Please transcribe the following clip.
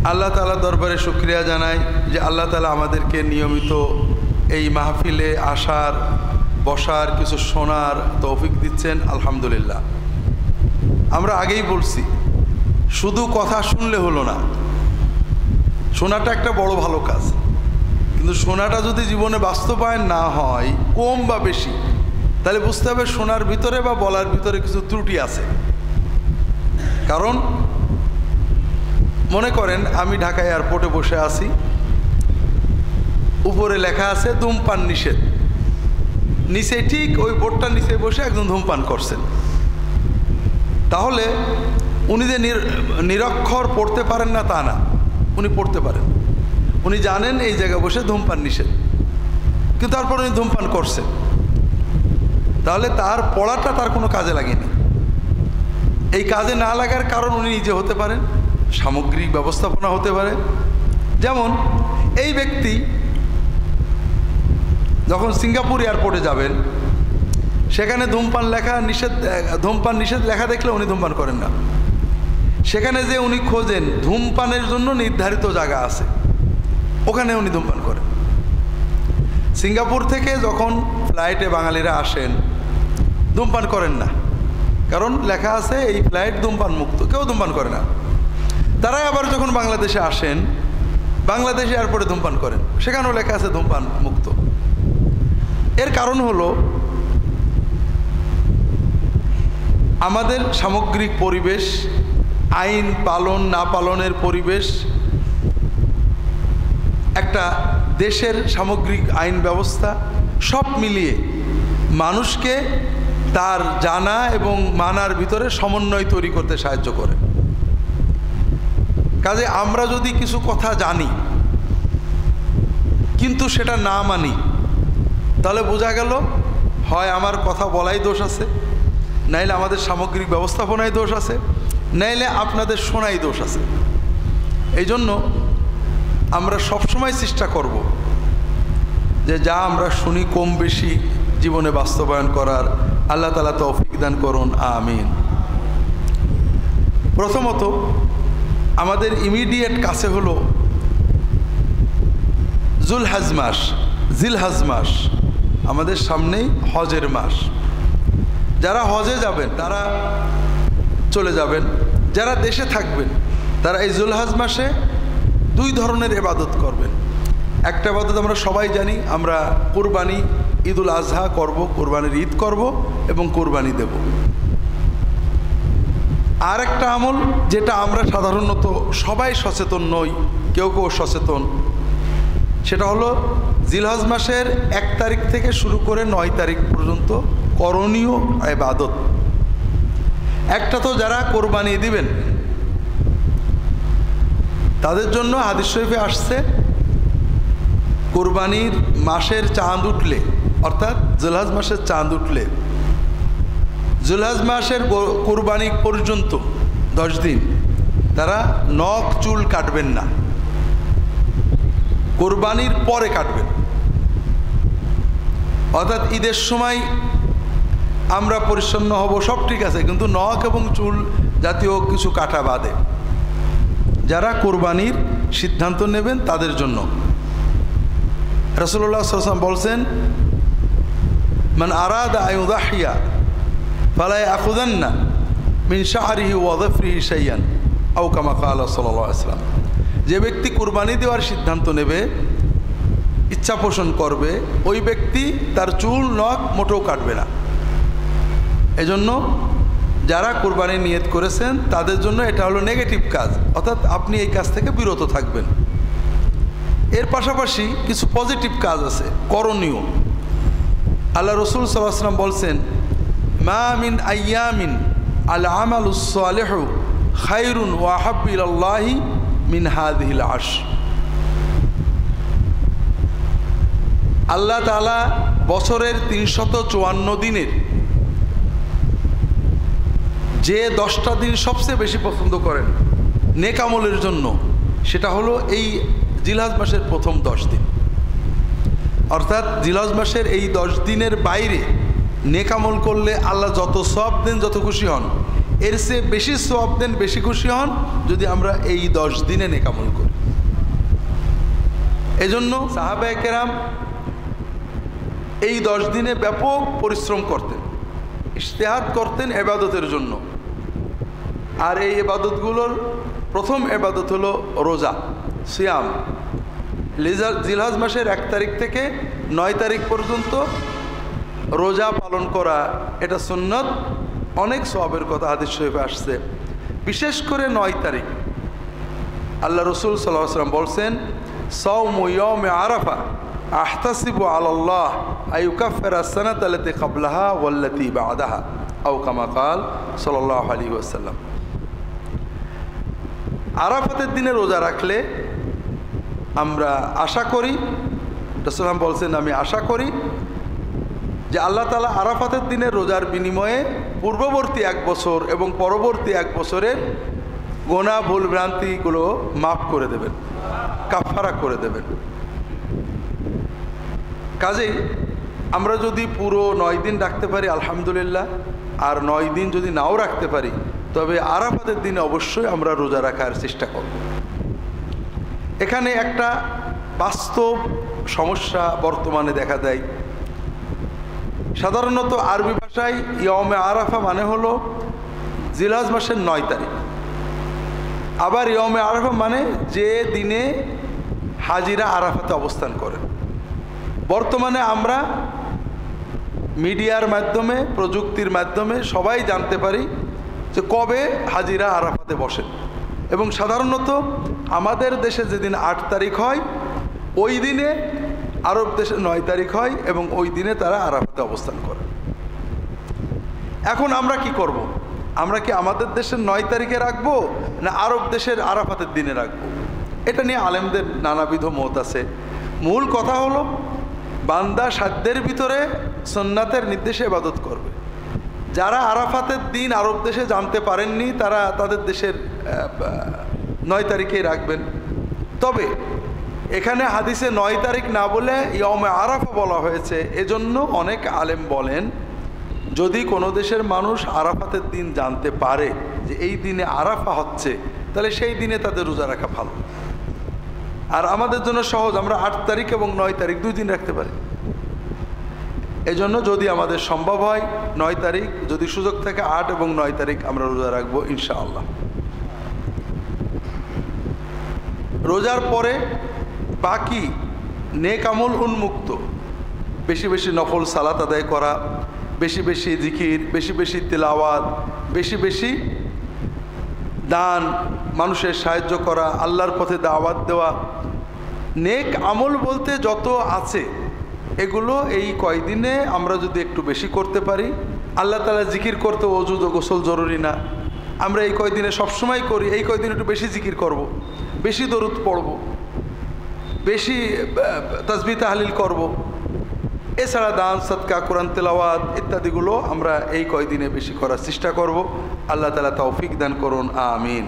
আল্লাহ তাআলা দরবারে শুকরিয়া জানাই যে আল্লাহ তাআলা আমাদেরকে নিয়মিত এই মাহফিলে আসার, বসার, কিছু শোনার তৌফিক দিচ্ছেন। আলহামদুলিল্লাহ। আমরা আগেই বলছি, শুধু কথা শুনলে হলো না, শোনাটা একটা বড় ভালো কাজ, কিন্তু শোনাটা যদি জীবনে বাস্তবায়ন না হয়, কম বা বেশি, তাহলে বুঝতে হবে শোনার ভিতরে বা বলার ভিতরে কিছু ত্রুটি আছে। কারণ মনে করেন আমি ঢাকা এয়ারপোর্টে বসে আছি, উপরে লেখা আছে ধূমপান নিষেধ, নিচে ঠিক ওই বোর্ডটার নিচে বসে একজন ধূমপান করছেন। তাহলে উনি যে নিরক্ষর পড়তে পারেন না তা না, উনি পড়তে পারেন, উনি জানেন এই জায়গায় বসে ধূমপান নিষেধ, কিন্তু তারপর উনি ধূমপান করছেন। তাহলে তার পড়াটা তার কোনো কাজে লাগেনি। এই কাজে না লাগার কারণ উনি নিজে হতে পারেন, সামগ্রিক ব্যবস্থাপনা হতে পারে। যেমন এই ব্যক্তি যখন সিঙ্গাপুর এয়ারপোর্টে যাবেন, সেখানে ধূমপান নিষেধ লেখা দেখলে উনি ধূমপান করেন না। সেখানে যে উনি খোঁজেন ধূমপানের জন্য নির্ধারিত জায়গা আছে, ওখানে উনি ধূমপান করেন। সিঙ্গাপুর থেকে যখন ফ্লাইটে বাঙালিরা আসেন, ধূমপান করেন না, কারণ লেখা আছে এই ফ্লাইট ধূমপান মুক্ত, কেউ ধূমপান করে না। তারাই আবার যখন বাংলাদেশে আসেন, বাংলাদেশ এয়ারপোর্টে ধূমপান করেন, সেখানেও লেখা আছে ধূমপান মুক্ত। এর কারণ হলো আমাদের সামগ্রিক পরিবেশ, আইন পালন না পালনের পরিবেশ, একটা দেশের সামগ্রিক আইন ব্যবস্থা, সব মিলিয়ে মানুষকে তার জানা এবং মানার ভিতরে সমন্বয় তৈরি করতে সাহায্য করে। কাজে আমরা যদি কিছু কথা জানি কিন্তু সেটা না মানি, তাহলে বোঝা গেল হয় আমার কথা বলাই দোষ আছে, নাইলে আমাদের সামগ্রিক ব্যবস্থাপনায় দোষ আছে, নাইলে আপনাদের শোনাই দোষ আছে। এই জন্য আমরা সবসময় চেষ্টা করব যে যা আমরা শুনি কম বেশি জীবনে বাস্তবায়ন করার। আল্লাহ তাআলা তৌফিক দান করুন, আমিন। প্রথমত আমাদের ইমিডিয়েট কাছে হলো জিলহজ মাস, আমাদের সামনেই হজের মাস। যারা হজে যাবেন তারা চলে যাবেন, যারা দেশে থাকবেন তারা এই জিলহজ মাসে দুই ধরনের ইবাদত করবেন। একটা ইবাদত আমরা সবাই জানি, আমরা কুরবানি, ঈদুল আজহা করব, কুরবানির ঈদ করব এবং কুরবানি দেব। আর একটা আমল যেটা আমরা সাধারণত সবাই সচেতন নই, কেউ কেউ সচেতন, সেটা হলো জিলহজ মাসের 1 তারিখ থেকে শুরু করে 9 তারিখ পর্যন্ত করণীয় ইবাদত। একটা তো যারা কোরবানি দিবেন তাদের জন্য হাদিস শরীফে আসছে, কোরবানির মাসের চাঁদ উঠলে, অর্থাৎ জিলহজ মাসের চাঁদ উঠলে, জিলহজ মাসের কোরবানি পর্যন্ত 10 দিন তারা নখ চুল কাটবেন না, কোরবানির পরে কাটবেন। অর্থাৎ ঈদের সময় আমরা পরিচ্ছন্ন হব, সব ঠিক আছে, কিন্তু নখ এবং চুল জাতীয় কিছু কাটা বাদে যারা কোরবানির সিদ্ধান্ত নেবেন তাদের জন্য রাসূলুল্লাহ সাল্লাল্লাহু আলাইহি ওয়াসাল্লাম বলছেন, মান আরাদা আন ইউযাহিয়া ফালা ইয়াখুযান্না মিন শা'রিহি ওয়া যাফরিহি শাইআন আও কামা ক্বালা সাল্লাল্লাহু আলাইহি ওয়াসাল্লাম। যে ব্যক্তি কোরবানি দেওয়ার সিদ্ধান্ত নেবে, ইচ্ছা পোষণ করবে, ওই ব্যক্তি তার চুল নখ মোটেও কাটবে না। এজন্য যারা কোরবানি নিয়ত করেছেন তাদের জন্য এটা হলো নেগেটিভ কাজ, অর্থাৎ আপনি এই কাজ থেকে বিরত থাকবেন। এর পাশাপাশি কিছু পজিটিভ কাজ আছে, করণীয়। আল্লাহ রাসূল সাল্লাল্লাহু আলাইহি ওয়াসাল্লাম বলছেন, মা মিন আইয়ামিন আল আমালুস সালিহু খায়রুন ওয়া আহাব্বু ইলাল্লাহি মিন হাযিহিল আশর। আল্লাহ তাআলা বছরের 354 দিনের যে 10টা দিন সবচেয়ে বেশি পছন্দ করেন নেক আমলের জন্য, সেটা হলো এই জিলহজ মাসের প্রথম 10 দিন। অর্থাৎ জিলহজ মাসের এই 10 দিনের বাইরে নেক আমল করলে আল্লাহ যত সওয়াব দেন, যত খুশি হন, এর চেয়ে বেশি সওয়াব দেন, বেশি খুশি হন যদি আমরা এই 10 দিনে নেক আমল করি। এজন্য সাহাবায়ে কেরাম এই 10 দিনে ব্যাপক পরিশ্রম করতেন, ইজতিহাদ করতেন ইবাদতের জন্য। আর এই ইবাদতগুলোর প্রথম ইবাদত হলো রোজা, সিয়াম। জিলহজ মাসের 1 তারিখ থেকে 9 তারিখ পর্যন্ত রোজা পালন করা, এটা সুন্নত। অনেক সওয়াবের কথা হাদিস শরীফে আসছে। বিশেষ করে 9 তারিখ আল্লাহ রসুল সাল্লাল্লাহু আলাইহি ওয়াসাল্লাম বলছেন, সাওমু ইয়াউমে আরাফা আহতাসিবু আলাল্লাহ আইয়ুকাফিরা আস-সানাতা আল্লাতী ক্বাবলাহা ওয়াল্লাতী বা'দাহা আও কামা ক্বাল সাল্লাল্লাহু আলাইহি ওয়াসাল্লাম। আরাফাতের দিনে রোজা রাখলে আমরা আশা করি, রাসূল বলছেন, আমি আশা করি যে আল্লাহ তাআলা আরাফাতের দিনে রোজার বিনিময়ে পূর্ববর্তী 1 বছর এবং পরবর্তী 1 বছরের গোনা ভুল ভ্রান্তিগুলো মাফ করে দেবেন, কাফারা করে দেবেন। কাজেই আমরা যদি পুরো 9 দিন রাখতে পারি আলহামদুলিল্লাহ, আর 9 দিন যদি নাও রাখতে পারি তবে আরাফাতের দিনে অবশ্যই আমরা রোজা রাখার চেষ্টা করব। এখানে একটা বাস্তব সমস্যা বর্তমানে দেখা দেয়। সাধারণত আরবি ভাষায় ইয়মে আরাফা মানে হলো জিলহজ মাসের 9 তারিখ। আবার ইয়মে আরাফা মানে যে দিনে হাজিরা আরাফাতে অবস্থান করে। বর্তমানে আমরা মিডিয়ার মাধ্যমে, প্রযুক্তির মাধ্যমে সবাই জানতে পারি যে কবে হাজিরা আরাফাতে বসেন। এবং সাধারণত আমাদের দেশে যেদিন 8 তারিখ হয় ওই দিনে আরব দেশে 9 তারিখ হয় এবং ওই দিনে তারা আরাফাতে অবস্থান করে। এখন আমরা কি করব? আমরা কি আমাদের দেশের 9 তারিখে রাখবো না আরব দেশের আরাফাতের দিনে রাখবো? এটা নিয়ে আলেমদের নানাবিধ মত আছে। মূল কথা হলো বান্দা সাধ্যের ভিতরে সুন্নাতের নির্দেশে ইবাদত করবে। যারা আরাফাতের দিন আরব দেশে জানতে পারেননি তারা তাদের দেশের 9 তারিখেই রাখবেন। তবে এখানে হাদিসে 9 তারিখ না বলে ইয়মে আরাফা বলা হয়েছে। এজন্য অনেক আলেম বলেন যদি কোনো দেশের মানুষ আরাফাতের দিন জানতে পারে যে এই দিনে আরাফা হচ্ছে, তাহলে সেই দিনে তাদের রোজা রাখা ভালো। আর আমাদের জন্য সহজ, আমরা 8 তারিখ এবং 9 তারিখ 2 দিন রাখতে পারি। এজন্য যদি আমাদের সম্ভব হয় 9 তারিখ, যদি সুযোগ থাকে 8 এবং 9 তারিখ আমরা রোজা রাখবো ইনশাআল্লাহ। রোজার পরে বাকি নেক আমল উন্মুক্ত, বেশি বেশি নফল সালাত আদায় করা, বেশি বেশি জিকির, বেশি বেশি তিলাওয়াত, বেশি বেশি দান, মানুষের সাহায্য করা, আল্লাহর পথে দাওয়াত দেওয়া, নেক আমল বলতে যত আছে এগুলো এই কয়দিনে আমরা যদি একটু বেশি করতে পারি। আল্লাহ তাআলা জিকির করতে ওযু গোসল জরুরি না, আমরা এই কয়দিনে সবসময় করি। এই কয়দিন একটু বেশি জিকির করব, বেশি দরুদ পড়ব, বেশি তাসবিহ তাহলিল করব। এছাড়া দান সদকা, কোরআন তেলাওয়াত ইত্যাদিগুলো আমরা এই কয়দিনে বেশি করার চেষ্টা করব। আল্লাহ তাআলা তৌফিক দান করুন, আমিন।